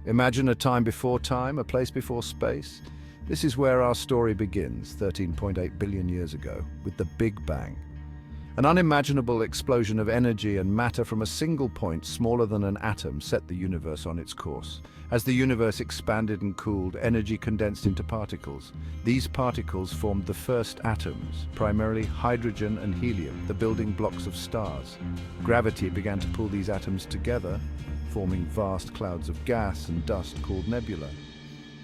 Imagine a time before time, a place before space. This is where our story begins, 13.8 billion years ago, with the Big Bang. An unimaginable explosion of energy and matter from a single point smaller than an atom set the universe on its course. As the universe expanded and cooled, energy condensed into particles. These particles formed the first atoms, primarily hydrogen and helium, the building blocks of stars. Gravity began to pull these atoms together, forming vast clouds of gas and dust called nebulae.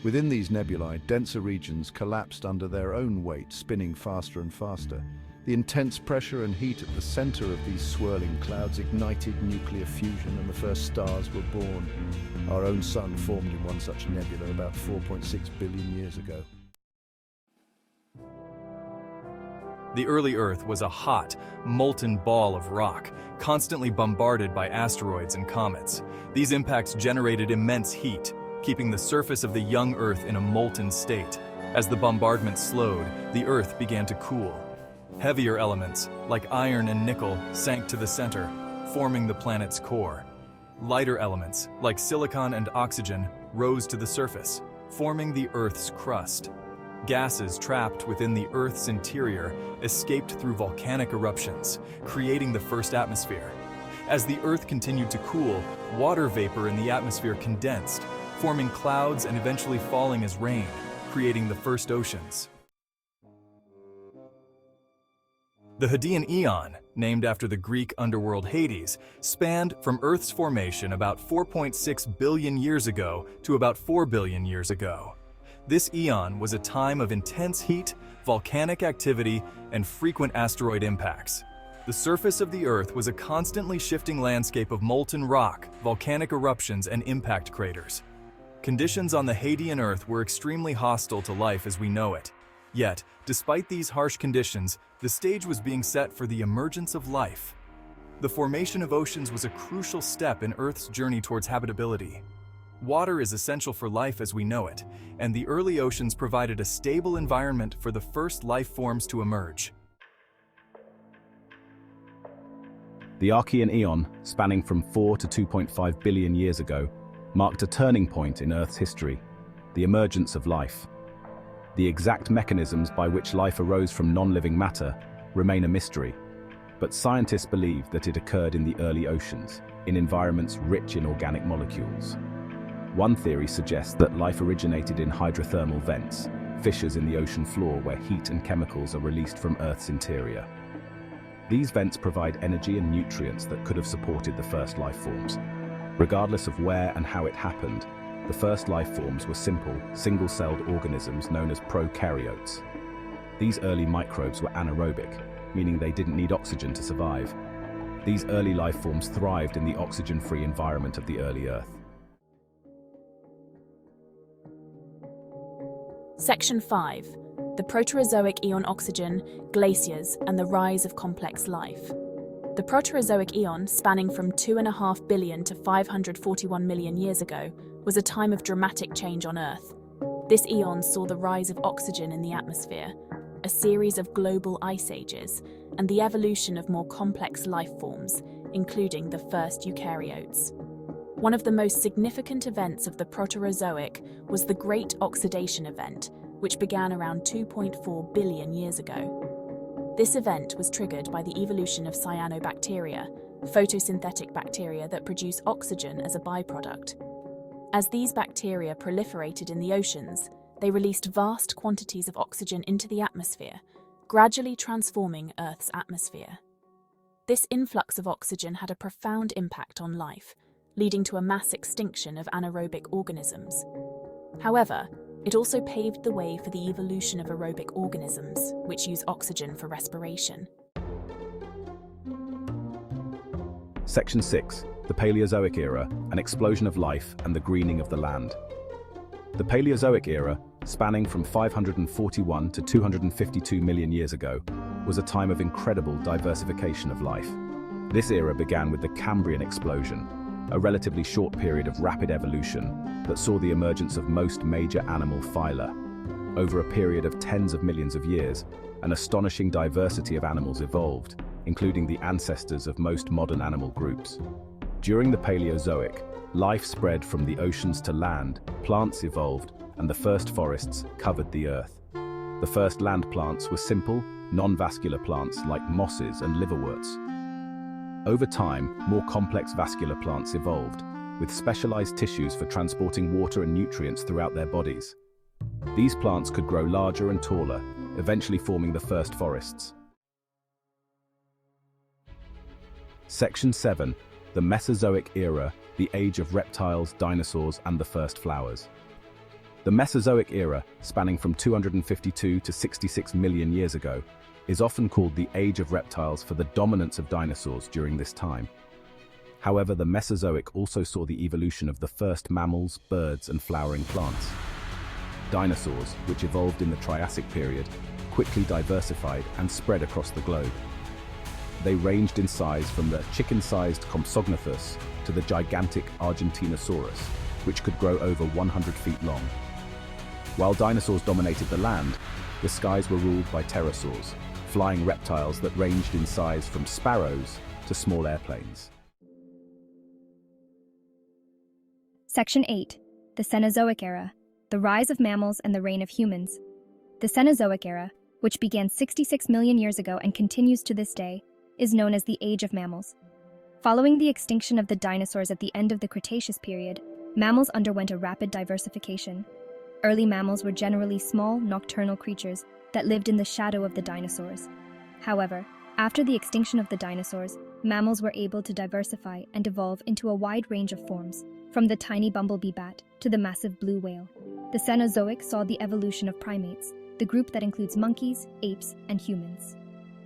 Within these nebulae, denser regions collapsed under their own weight, spinning faster and faster. The intense pressure and heat at the center of these swirling clouds ignited nuclear fusion, and the first stars were born. Our own sun formed in one such nebula about 4.6 billion years ago. The early Earth was a hot, molten ball of rock, constantly bombarded by asteroids and comets. These impacts generated immense heat, keeping the surface of the young Earth in a molten state. As the bombardment slowed, the Earth began to cool. Heavier elements, like iron and nickel, sank to the center, forming the planet's core. Lighter elements, like silicon and oxygen, rose to the surface, forming the Earth's crust. Gases trapped within the Earth's interior escaped through volcanic eruptions, creating the first atmosphere. As the Earth continued to cool, water vapor in the atmosphere condensed, forming clouds and eventually falling as rain, creating the first oceans. The Hadean Eon, named after the Greek underworld Hades, spanned from Earth's formation about 4.6 billion years ago to about 4 billion years ago. This eon was a time of intense heat, volcanic activity, and frequent asteroid impacts. The surface of the Earth was a constantly shifting landscape of molten rock, volcanic eruptions, and impact craters. Conditions on the Hadean Earth were extremely hostile to life as we know it. Yet, despite these harsh conditions, the stage was being set for the emergence of life. The formation of oceans was a crucial step in Earth's journey towards habitability. Water is essential for life as we know it, and the early oceans provided a stable environment for the first life forms to emerge. The Archean Eon, spanning from 4 to 2.5 billion years ago, marked a turning point in Earth's history, the emergence of life. The exact mechanisms by which life arose from non-living matter remain a mystery, but scientists believe that it occurred in the early oceans, in environments rich in organic molecules. One theory suggests that life originated in hydrothermal vents, fissures in the ocean floor where heat and chemicals are released from Earth's interior. These vents provide energy and nutrients that could have supported the first life forms. Regardless of where and how it happened, the first life forms were simple, single-celled organisms known as prokaryotes. These early microbes were anaerobic, meaning they didn't need oxygen to survive. These early life forms thrived in the oxygen-free environment of the early Earth. Section 5. The Proterozoic Eon oxygen, glaciers, and the rise of complex life. The Proterozoic Eon, spanning from 2.5 billion to 541 million years ago, was a time of dramatic change on Earth. This eon saw the rise of oxygen in the atmosphere, a series of global ice ages, and the evolution of more complex life forms, including the first eukaryotes. One of the most significant events of the Proterozoic was the Great Oxidation Event, which began around 2.4 billion years ago. This event was triggered by the evolution of cyanobacteria, photosynthetic bacteria that produce oxygen as a byproduct. As these bacteria proliferated in the oceans, they released vast quantities of oxygen into the atmosphere, gradually transforming Earth's atmosphere. This influx of oxygen had a profound impact on life, leading to a mass extinction of anaerobic organisms. However, it also paved the way for the evolution of aerobic organisms, which use oxygen for respiration. Section 6. The Paleozoic Era, an explosion of life and the greening of the land. The Paleozoic Era, spanning from 541 to 252 million years ago, was a time of incredible diversification of life. This era began with the Cambrian Explosion, a relatively short period of rapid evolution that saw the emergence of most major animal phyla. Over a period of tens of millions of years, an astonishing diversity of animals evolved, including the ancestors of most modern animal groups. During the Paleozoic, life spread from the oceans to land, plants evolved, and the first forests covered the earth. The first land plants were simple, non-vascular plants like mosses and liverworts. Over time, more complex vascular plants evolved, with specialized tissues for transporting water and nutrients throughout their bodies. These plants could grow larger and taller, eventually forming the first forests. Section 7. The Mesozoic Era, the Age of Reptiles, Dinosaurs, and the First Flowers. The Mesozoic Era, spanning from 252 to 66 million years ago, is often called the Age of Reptiles for the dominance of dinosaurs during this time. However, the Mesozoic also saw the evolution of the first mammals, birds, and flowering plants. Dinosaurs, which evolved in the Triassic period, quickly diversified and spread across the globe. They ranged in size from the chicken-sized Compsognathus to the gigantic Argentinosaurus, which could grow over 100 feet long. While dinosaurs dominated the land, the skies were ruled by pterosaurs, flying reptiles that ranged in size from sparrows to small airplanes. Section 8. The Cenozoic Era, the Rise of Mammals and the Reign of Humans. The Cenozoic Era, which began 66 million years ago and continues to this day, is known as the Age of Mammals. Following the extinction of the dinosaurs at the end of the Cretaceous period, mammals underwent a rapid diversification. Early mammals were generally small, nocturnal creatures that lived in the shadow of the dinosaurs. However, after the extinction of the dinosaurs, mammals were able to diversify and evolve into a wide range of forms, from the tiny bumblebee bat to the massive blue whale. The Cenozoic saw the evolution of primates, the group that includes monkeys, apes, and humans.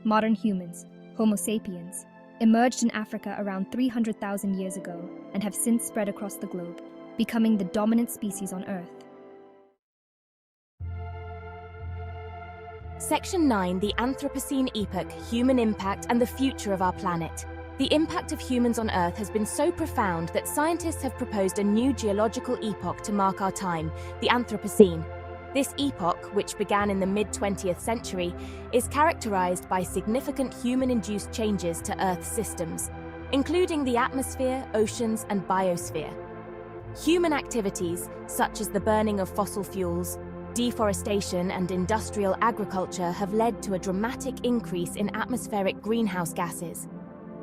Modern humans, Homo sapiens, emerged in Africa around 300,000 years ago and have since spread across the globe, becoming the dominant species on Earth. Section 9, the Anthropocene epoch, human impact and the future of our planet. The impact of humans on Earth has been so profound that scientists have proposed a new geological epoch to mark our time, the Anthropocene. This epoch, which began in the mid-20th century, is characterized by significant human-induced changes to Earth's systems, including the atmosphere, oceans, and biosphere. Human activities, such as the burning of fossil fuels, deforestation, and industrial agriculture have led to a dramatic increase in atmospheric greenhouse gases.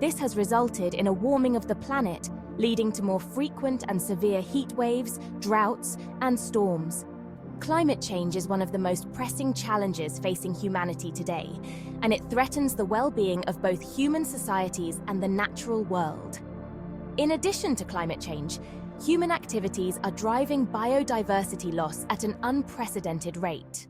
This has resulted in a warming of the planet, leading to more frequent and severe heat waves, droughts, and storms. Climate change is one of the most pressing challenges facing humanity today, and it threatens the well-being of both human societies and the natural world. In addition to climate change, human activities are driving biodiversity loss at an unprecedented rate.